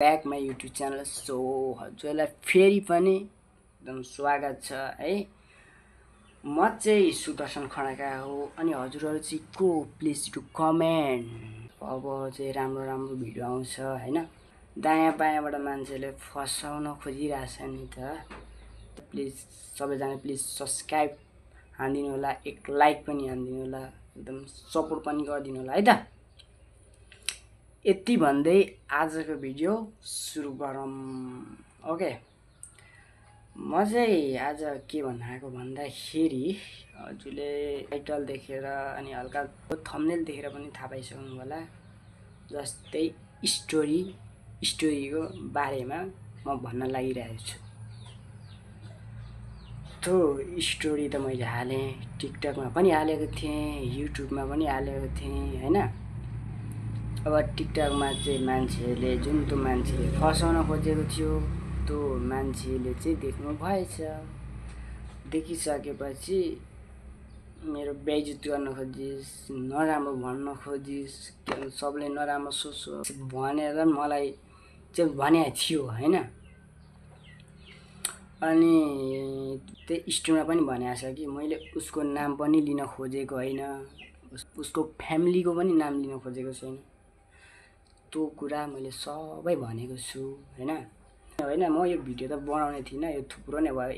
Back my YouTube channel. So हजुरलाई फेरि पनि एकदम स्वागत छ है। म चाहिँ सुदर्शन खड्का हो अनि हजुरहरू चाहिँ को प्लिज टु कमेन्ट। अब चाहिँ राम्रो राम्रो भिडियो आउँछ हैन। दायाँ बायाँबाट मान्छेले फसाउन खोजिरहेछ नि त। प्लिज सबैजना प्लिज सब्सक्राइब हानिदिनु होला, एक लाइक पनि हानिदिनु होला, एकदम सपोर्ट पनि गरिदिनु होला है त। यति भन्दै आजको भिडियो सुरु गरौँ। ओके, म चाहिँ आज के भन्न आएको भन्दाखेरि हजुरले टाइटल देखेर अनि हल्का थम्बनेल देखेर पनि थाहा पाइसक्नु होला। जस्तै स्टोरीको बारेमा म भन्न लागिरहेको छु। त्यो स्टोरी त मैले हालेँ, टिकटकमा पनि हालेको थिएँ, युट्युबमा पनि हालेको थिएँ हैन। अब टिकटकमा चाहिँ मान्छेले जुन त्यो मान्छेले फसाउन खोजेको थियो त्यो मान्छेले चाहिँ देख्नु भएछ। देखिसकेपछि मेरो बेइज्जत गर्न खोजिस्, नराम्रो भन्न खोजिस्, सबले नराम्रो सोच भनेर मलाई चाहिँ भनेको थियो हैन। अनि त्यो स्टोरीमा पनि भनेको छ कि मैले उसको नाम पनि लिन खोजेको होइन, उसको फ्यामिलीको पनि नाम लिन खोजेको छैन। त्यो कुरा मैले सबै भनेको छु हैन। म यो भिडियो त बनाउने थिइनँ, यो थुप्रो नै भयो।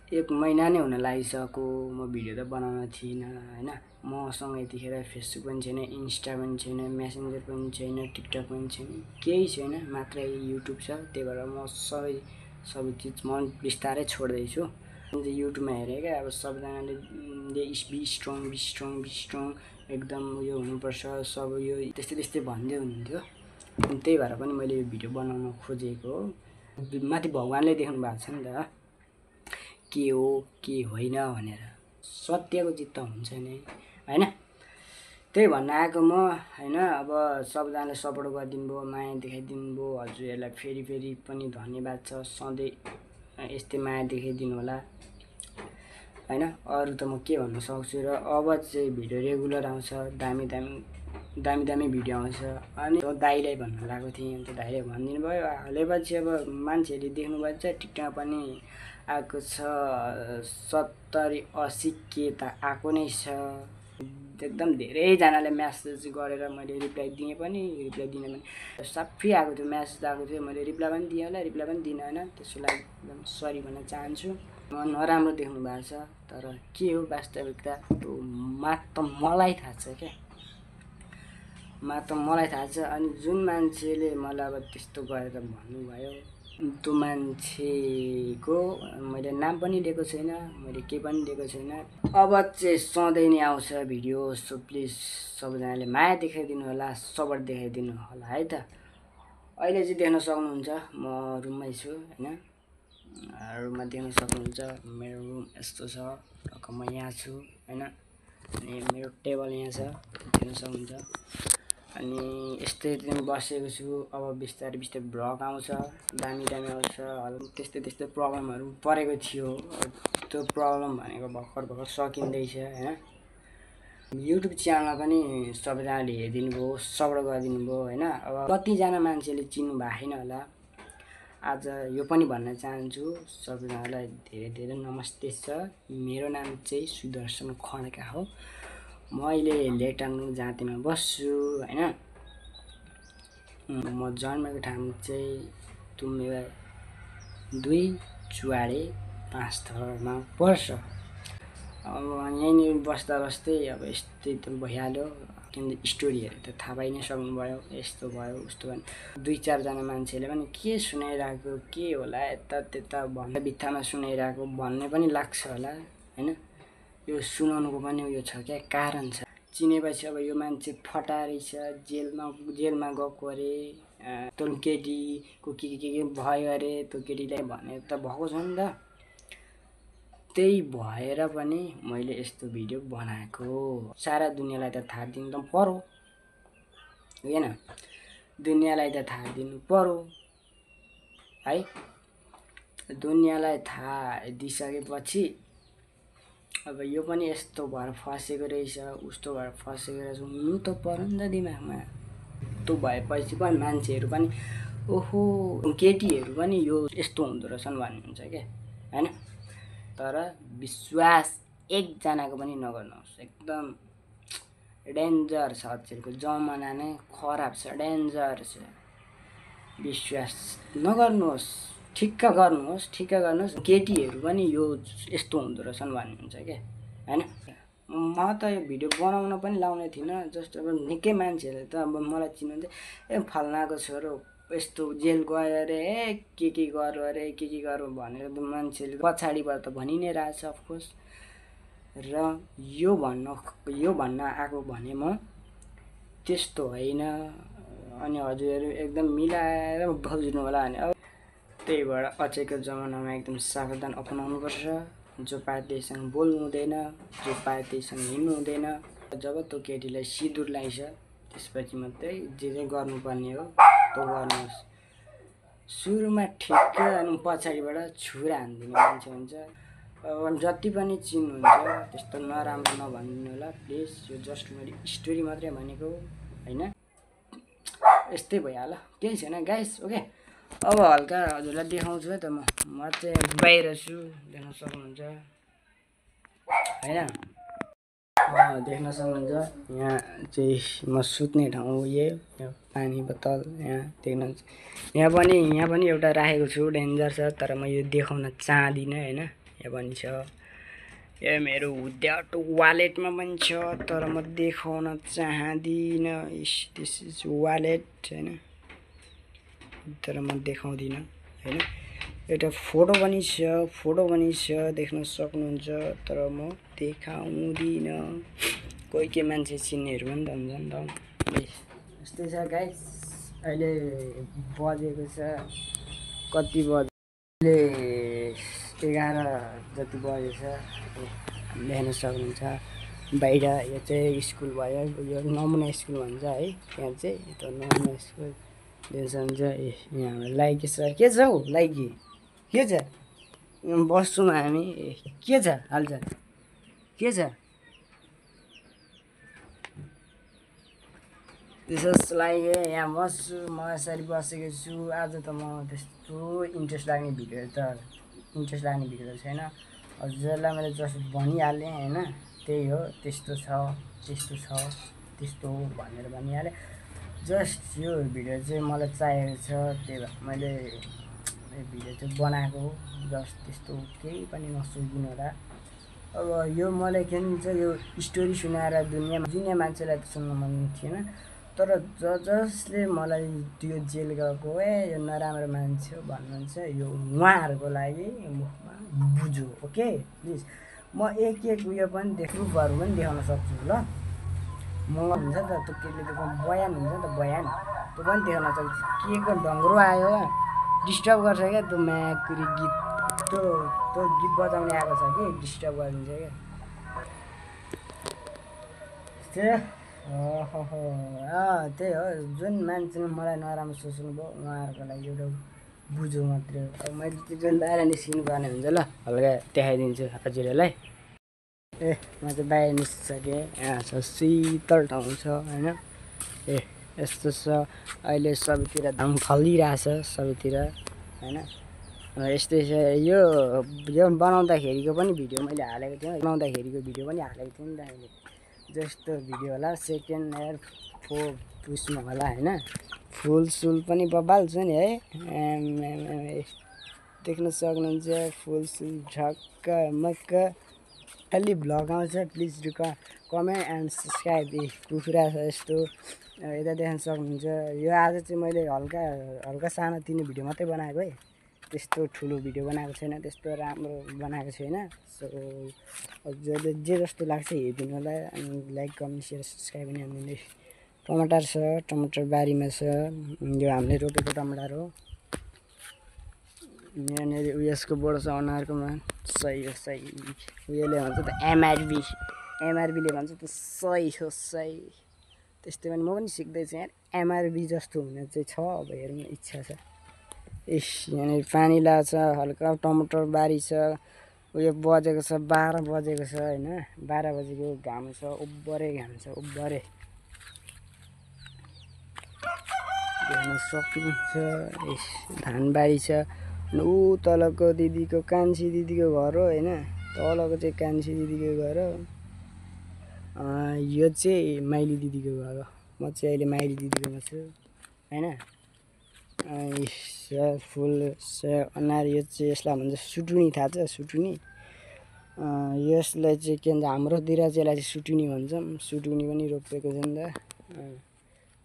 एक महिना नै हुन लागिसक्यो म भिडियो त बनाउन थिइनँ हैन। मसँग यतिखेर फेसबुक पनि छैन, इन्स्टा पनि छैन, मेसेन्जर पनि छैन, टिकटक पनि छैन, केही छैन, मात्र युट्युब छ। त्यही भएर म सबै चिज म बिस्तारै छोड्दैछु। युट्युबमा हेरेँ क्या, अब सबजनाले बी स्ट्रङ एकदम उयो हुनुपर्छ, सब यो त्यस्तै भन्दै हुनुहुन्थ्यो। त्यही भएर पनि मैले यो भिडियो बनाउन खोजेको हो। माथि भगवानले देख्नु भएको छ नि त के हो के होइन भनेर। सत्यको जित्त हुन्छ नि हैन। त्यही भन्न आएको म हैन। अब सबजनाले सपोर्ट गरिदिनु भयो, माया देखाइदिनु भयो। हजुरहरूलाई फेरि पनि धन्यवाद छ। सधैँ यस्तै माया देखाइदिनु होला हैन। अरू त म के भन्न सक्छु र। अब चाहिँ भिडियो रेगुलर आउँछ, दामी भिडियो आउँछ। अनि दाइलाई भन्न लागेको थिएँ, अन्त दाइले भनिदिनु भयो। हालेपछि अब मान्छेहरूले देख्नु भएको छ। टिकटकमा पनि आएको छ 70-80 के त आएको नै छ। एकदम धेरैजनाले म्यासेज गरेर मैले रिप्लाई दिएँ पनि, रिप्लाई दिने पनि साफै आएको थियो, म्यासेज आएको थियो। मैले रिप्लाई पनि दिएँ होला, रिप्लाई पनि दिइनँ होइन। त्यसको लागि एकदम सरी भन्न चाहन्छु। नराम्रो देख्नु भएको छ, तर के हो वास्तविकता त्यो मात्र मलाई थाहा छ क्या, मलाई थाहा छ। अनि जुन मान्छेले मलाई अब त्यस्तो गरेर भन्नुभयो त्यो मान्छेको मैले नाम पनि लिएको छैन, मैले केही पनि दिएको छैन। अब चाहिँ सधैँ नै आउँछ भिडियो। सो प्लिज सबैजनाले माया देखाइदिनु होला, सपोर्ट देखाइदिनु होला है त। अहिले चाहिँ देख्न सक्नुहुन्छ म रुममै छु हैन। रुममा देख्न सक्नुहुन्छ मेरो रुम यस्तो छ। म यहाँ छु हैन। अनि मेरो टेबल यहाँ छ, देख्न सक्नुहुन्छ। अनि यस्तै बसेको छु। अब बिस्तारै भ्लग आउँछ, दामी आउँछ। त्यस्तै प्रब्लमहरू परेको थियो। त्यो प्रब्लम भनेको भर्खर सकिँदैछ हैन। युट्युब च्यानलमा पनि सबैजनाले हेरिदिनु भयो, सपोर्ट गरिदिनु भयो हैन। अब कतिजना मान्छेले चिन्नु भएको छैन होला। आज यो पनि भन्न चाहन्छु सबैजनालाई धेरै नमस्ते छ। मेरो नाम चाहिँ सुदर्शन खड्का हो। म अहिले लेटाङ्गु जातिमा बस्छु हैन। म जन्मेको ठाउँ चाहिँ तुम्बा 2 चुवाडे 5 थरमा पर्छ। अब यहीँनिर बस्दै अब यस्तै त भइहाल्यो। किनभने स्टोरी हेरेर त थाहा पाइ नै सक्नुभयो, यस्तो भयो उस्तो भयो। 2-4 जना मान्छेले पनि के सुनाइरहेको, के होला यता भन्ने बित्थामा सुनाइरहेको भन्ने पनि लाग्छ होला हैन। यो सुनाउनुको पनि उयो छ क्या, कारण छ। चिनेपछि अब यो मान्छे फटा रहेछ, जेलमा गएको अरे, त्यो केटीको के भयो अरे, त्यो केटीलाई भने त भएको छ नि त। त्यही भएर पनि मैले यस्तो भिडियो बनाएको। सारा दुनियाँलाई त थाहा दिनु त पर्यो हैन। दुनियाँलाई त थाहा दिनु पर्यो है। दुनियाँलाई थाहा दिइसकेपछि अब यो पनि यस्तो भएर फसेको रहेछ, उस्तो भएर फसेको रहेछ, हुनु त पर्यो नि त दिमागमा। यस्तो भएपछि पनि मान्छेहरू पनि ओहो केटीहरू पनि यो यस्तो हुँदो रहेछन् भन्नुहुन्छ क्या हैन। तर विश्वास एकजनाको पनि नगर्नुहोस्, एकदम डेन्जर छ। आजकलको जमाना नै खराब छ, डेन्जर छ। विश्वास नगर्नुहोस्, ठिक्क गर्नुहोस्। केटीहरू पनि यो यस्तो हुँदो रहेछन् भन्नुहुन्छ क्या हैन। म त यो भिडियो बनाउन पनि लाउने थिइनँ, जस्ट अब निकै मान्छेहरूले त अब मलाई चिन्नुहुन्थ्यो, ए फल्नाको छोरो यस्तो जेल गयो अरे, के गर्यो अरे, के गर्यो भनेर त मान्छेले पछाडिबाट त भनि नै रहेछ अफकोर्स। र यो भन्न आएको भने म त्यस्तो होइन। अनि हजुरहरू एकदम मिलाएर बुझ्नु होला। अनि अब त्यही भएर अचेलको जमानामा एकदम सावधान अपनाउनुपर्छ। जो पायो त्यहीसँग बोल्नु हुँदैन, जो पायो त्यहीसँग हिँड्नु हुँदैन। जब त्यो केटीलाई सिन्दुर लगाइन्छ त्यसपछि मात्रै जे गर्नुपर्ने हो त्यो गर्नुहोस्। सुरुमा ठिक अनि पछाडिबाट छुरा हानिदिने मान्छे हुन्छ। अब जति पनि चिन्नुहुन्छ त्यस्तो नराम्रो नभनिदिनु होला प्लिज। यो जस्ट मैले स्टोरी मात्रै भनेको होइन, यस्तै भइहाल्यो, केही छैन गाइस। ओके, अब हल्का हजुरलाई देखाउँछु है त। म चाहिँ बाहिर छु, देख्न सक्नुहुन्छ होइन। देख्न सक्नुहुन्छ यहाँ चाहिँ म सुत्ने ठाउँ हो। यो पानी बोतल यहाँ देख्नुहुन्छ। यहाँ पनि एउटा राखेको छु, डेन्जर छ, तर म यो देखाउन चाहदिनँ होइन। यहाँ पनि छ, यो मेरो हुँद्याट वालेटमा पनि छ, तर म देखाउन चाहदिनँ। दिस इज वालेट होइन, तर म देखाउँदिनँ होइन। एउटा फोटो पनि छ, देख्न सक्नुहुन्छ, तर म देखाउँदिनँ। कोही मान्छे चिन्नेहरू पनि त हुन्छ नि त। यस्तै छ गाइस। अहिले बजेको छ कति बजे, अहिले 11 जति बजेछ। देख्न सक्नुहुन्छ बाहिर। यो चाहिँ स्कुल भयो, यो नमुना स्कुल भन्छ है। यहाँ चाहिँ त्यो नमुना स्कुल देख्न सक्नुहुन्छ। यहाँ हाम्रो लाइकी छ, के छ हौ लाइकी, के छ, बस्छौँ हामी। के छ हालचाल, के छ? त्यसलाई यहाँ बस्छु, म यसरी बसेको छु। आज त म त्यस्तो इन्ट्रेस्ट लाग्ने भिडियो त छैन। हजुरलाई मैले जस्ट भनिहालेँ होइन। त्यही हो, त्यस्तो हो भनेर भनिहालेँ। जस्ट यो भिडियो चाहिँ मलाई चाहिएको छ, त्यही भएर मैले यो भिडियो चाहिँ बनाएको हो। जस्ट त्यस्तो केही पनि नसोचिदिनु होला। अब यो मलाई के भन्छ, यो स्टोरी सुनाएर दुनियाँ मान्छेलाई त सुन्नु मन थिएन, तर जसले मलाई त्यो जेल गएको यो नराम्रो मान्छे हो भन्नुहुन्छ, यो उहाँहरूको लागि मुखमा बुझ्यो। ओके प्लिज, म एक उयो पनि प्रुफहरू पनि देखाउन सक्छु ल। म हुन्छ त त्यो केले बयान हुन्छ नि त, बयान त्यो पनि देखाउन सक्छु। के को ढङ्ग्रो आयो डिस्टर्ब गर्छ क्या त्यो म्याकुरी गीत, त्यो गीत बजाउने आएको छ कि डिस्टर्ब गरिदिन्छ क्या। त्यही हो, जुन मान्छेले मलाई नराम्रो सोच्नु भयो उहाँहरूको लागि एउटा बुझो मात्रै हो। अब मैले त्यो बाहिर निस्किनु पर्ने हुन्छ ल, हल्का देखाइदिन्छु हजुरहरूलाई। म चाहिँ बाहिर निस्किसकेँ। यहाँ छ शीतल ठाउँ छ होइन। यस्तो छ, अहिले सबैतिर धान फलिरहेछ सबैतिर होइन। यस्तै छ। यो बनाउँदाखेरिको पनि भिडियो मैले हालेको थिएँ, नि त अहिले। जस्ट भिडियो होला सेकेन्ड इयर 4 पुसमा होला होइन। फुल पनि बबाल छ नि है। देख्न सक्नुहुन्छ फुल झक्क मक्क। अलि भ्लग आउँछ, please do comment and subscribe. कुखुरा छ यस्तो यता देख्न सक्नुहुन्छ। यो आज चाहिँ मैले हल्का सानो तिनो भिडियो मात्रै बनाएको है, त्यस्तो ठुलो भिडियो बनाएको छैन, त्यस्तो राम्रो बनाएको छैन। सो हजुरले जे जस्तो लाग्छ हेरिदिनु होला। अनि लाइक कमेन्ट सेयर सब्सक्राइब पनि हामीले। टमाटर छ, टमाटर बारीमा छ, यो हामीले रोपेको टमाटर हो। यहाँनिर उयसको बोर्ड छ अनुहारकोमा, सही हो सही। उयोले भन्छ त एमआरबीले भन्छ त सही हो सही। त्यस्तै पनि म पनि सिक्दैछु यहाँ। एमआरबी जस्तो हुने चाहिँ छ, अब हेर्नु इच्छा छ। यहाँनिर पानी लाग्छ, हल्का टमाटर बारी छ। उयो बजेको छ 12 बजेको छ होइन। 12 बजेको घाम छ, उब्बरे घाम छ, उब्बरे। हेर्न सक्नुहुन्छ धानबारी छ अनि ऊ तलको दिदीको कान्छी दिदीको घर हो होइन तलको चाहिँ कान्छी दिदीको घर हो यो चाहिँ माइली दिदीको घर हो म चाहिँ अहिले माइली दिदीकोमा छु होइन फुल अनार यो चाहिँ यसलाई भन्छ सुटुनी थाहा छ सुटुनी यसलाई चाहिँ के भन्छ हाम्रोतिर चाहिँ यसलाई चाहिँ सुटुनी भन्छौँ सुटुनी पनि रोपेको छ नि त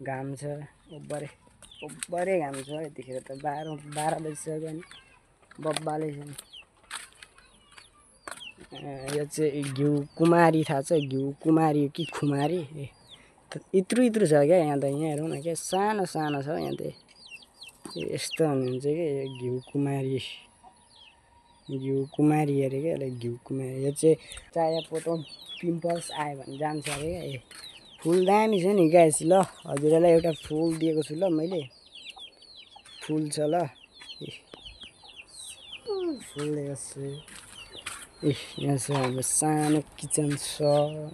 घाम छ ओब्बरे घाम छ यतिखेर त 12 बजिसक्यो नि बब्बाले छ नि यो चाहिँ घिउ कुमारी थाहा छ घिउ कुमारी कि खुमारी इत्रु छ क्या यहाँ त यहाँ हेरौँ न क्या सानो सानो छ यहाँ त यस्तो हुनुहुन्छ कि घिउ कुमारी अरे क्या यसलाई घिउ कुमारी यो चाहिँ चाया पोतो पिम्पल्स आयो भने जान्छ अरे क्या फुल दामी छ नि गाइस ल हजुरलाई एउटा फुल दिएको छु ल मैले फुल छ ल फुल दिएको छु यहाँ छ हाम्रो सानो किचन छ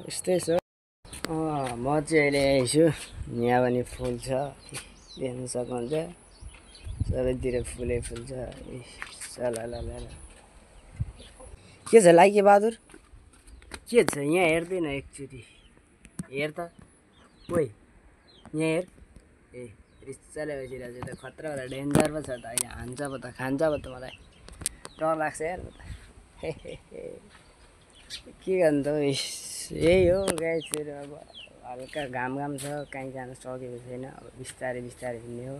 यस्तै छ म चाहिँ अहिले आएछु यहाँ पनि फुल छ देख्न सक्नुहुन्छ सबैतिर फुलै फुल छ के छ लाइके बहादुर के छ यहाँ हेर्दैन एकचोटि हेर त ओइ यहाँ हेर ए रिसाले बसिरहेको छ त खतरा होला डेन्जर पो छ त अहिले हान्छ पो त खान्छ पो त मलाई डर लाग्छ यार के गर्नु त यही हो गाइसहरू अब हल्का घाम छ कहीँ जान सकेको छैन अब बिस्तारै हिँड्ने हो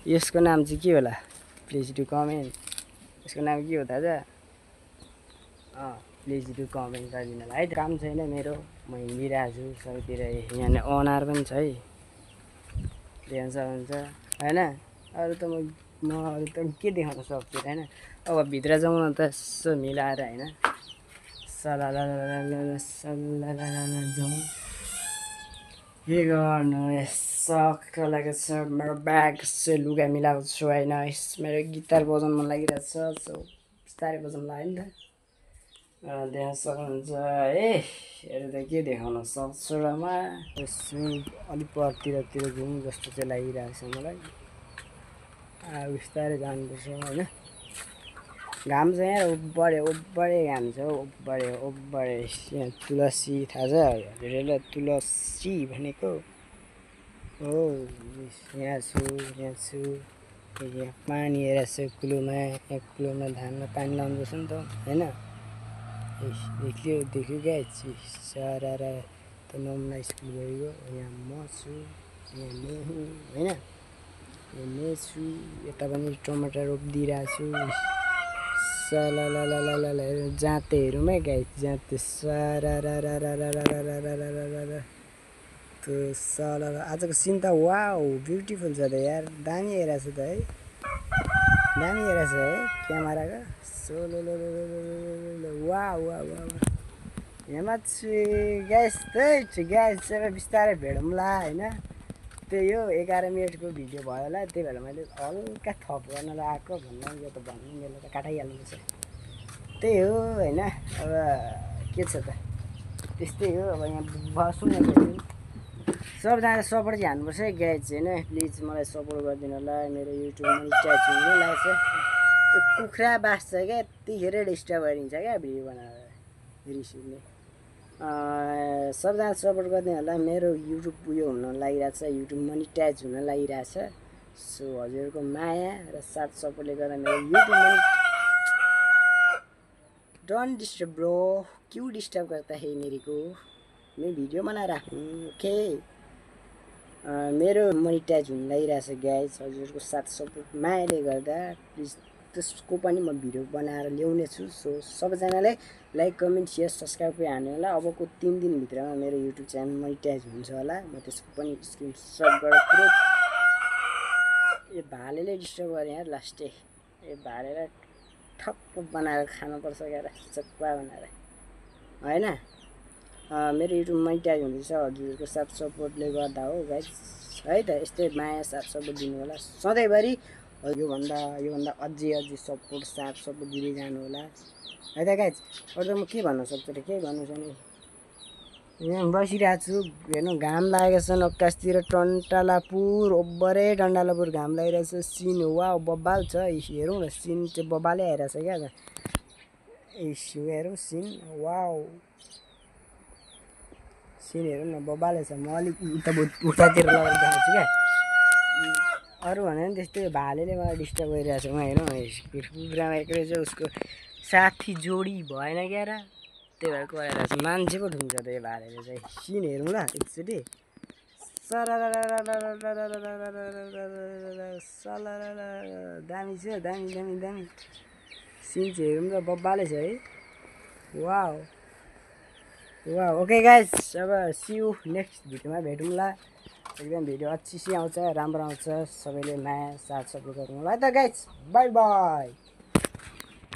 यसको नाम चाहिँ के होला प्लिज डु कमेन्ट यसको नाम के हो थाहा छ प्लिज डु कमेन्ट गरिदिनुलाई है काम छैन मेरो म हिँडिरहेको छु सबैतिर यहाँ अनार पनि छ है देख्न सक्नुहुन्छ होइन अरू त म अरू त के देखाउन सक्छु होइन अब भित्र जाउँ न त यसो मिलाएर होइन जाउँ के गर्नु सक्क लागेको छ मेरो ब्याग चाहिँ लुगा मिलाएको छु होइन मेरो गिटार बजाउनु मन लागिरहेको छ बिस्तारै बजाउनु लाग्यो नि त देख्न सक्नुहुन्छ है हेरेर त के देखाउन सक्छु र म यसो अलिक परतिर जाउँ जस्तो चाहिँ लागिरहेको छ मलाई बिस्तारै जानुपर्छ होइन घाम छ यहाँ ओब्बरे घाम छ ओब्बरे यहाँ तुलसी थाहा छ हजुरलाई तुलसी भनेको हो यहाँ छु यहाँ पानी हेरेको छु कुलोमा यहाँ कुलोमा धानमा पानी लाउँदैछ नि त होइन देख्यो क्या सारा त नम्ना स्कुल गएको यहाँ म छु यहाँ म होइन यहाँ छु यता पनि टमाटर रोपिदिइरहेको छु जाँतेहरूमै गाई जाँते आजको सिन त वाउ ब्युटिफुल छ त यार दामी हेरेको छ त है दामी हेरेको छ है क्यामेराको वाउ यहाँ छु गाइस सबै बिस्तारै भेटौँला होइन त्यही हो 11 मिनटको भिडियो भयो होला त्यही भएर मैले हल्का थप गर्नलाई आएको भन्नु यो त भन्नु मेरो त काटाइहाल्नुपर्छ त्यही हो होइन अब के छ त त्यस्तै हो अब यहाँ बसौँ न सबजना सपोर्ट चाहिँ हान्नुपर्छ है गाइज होइन प्लिज मलाई सपोर्ट गरिदिनु होला मेरो युट्युब मोनिटाइज हुनु लाग्छ यो कुखुरा बाँच्छ क्या यतिखेरै डिस्टर्ब गरिन्छ क्या भिडियो बनाएर रिसिभले सबजना सपोर्ट गरिदिनु होला मेरो युट्युब उयो हुन लागिरहेको छ युट्युब मोनिटाइज हुन लागिरहेछ सो हजुरहरूको माया र साथ सपोर्टले गर्दा मेरो युट्युब डोन्ट डिस्टर्ब ब्रो क्यों डिस्टर्ब करता है मेरे को मैं वीडियो बना रहा हूँ ओके मेरो मोनिटाइज हुन लागिरहेछ गाइज हजुरहरूको साथ सपोर्ट मायाले गर्दा प्लिज त्यसको पनि म भिडियो बनाएर ल्याउने छु सो सबैजनाले लाइक कमेन्ट सेयर सब्सक्राइब पनि हान्नु होला अबको 3 दिनभित्रमा मेरो युट्युब च्यानल मोनिटाइज हुन्छ होला म त्यसको पनि स्क्रिनसट गरेर पुरै ए भालेले डिस्टर्ब गरे यार लास्टै ए भालेलाई ठक्क बनाएर खानुपर्छ क्या चक्का बनाएर होइन मेरो युट्युब मोनिटाइज हुँदैछ हजुरहरूको साथ सपोर्टले गर्दा हो गाइज है त यस्तै माया साथ सपोर्ट दिनु होला सधैँभरि योभन्दा अझै सपोर्ट साथ सपोर्ट दिँदै जानु होला है त गाइज अरू त म के भन्न सक्छु र केही भन्नु छैन यहाँ बसिरहेको छु हेर्नु घाम लागेको छ नक्कासतिर टन्टालापुर ओभरै टन्टालापुर घाम लागिरहेको छ सिन वा बब्बाल छ हेरौँ न सिन चाहिँ बब्बालै आइरहेछ क्या हेरौँ सिन वाउ सिन हेरौँ न बब्बाले छ म अलिक उतातिर लगेर देखाउँछु क्या अरू भने त्यस्तै भालेले मलाई डिस्टर्ब गरिरहेको छ उहाँ हेरौँ कुखुरामा एक्लै चाहिँ उसको साथी जोडी भएन क्या र त्यही भएर कराइरहेको छ मान्छे पो ढुङ्छ त यो भालेले चाहिँ सिन हेरौँ ल एकचोटि दामी छ दामी दामी दामी सिन चाहिँ हेरौँ त बब्बाले छ है वाउ वाउ ओके गाइस अब सियु नेक्स्ट भिडियोमा भेटौँला एकदम भिडियो अच्छी आउँछ राम्रो आउँछ सबैले माया साथ सपोर्ट गर्नु ल त गाइस बाई बाई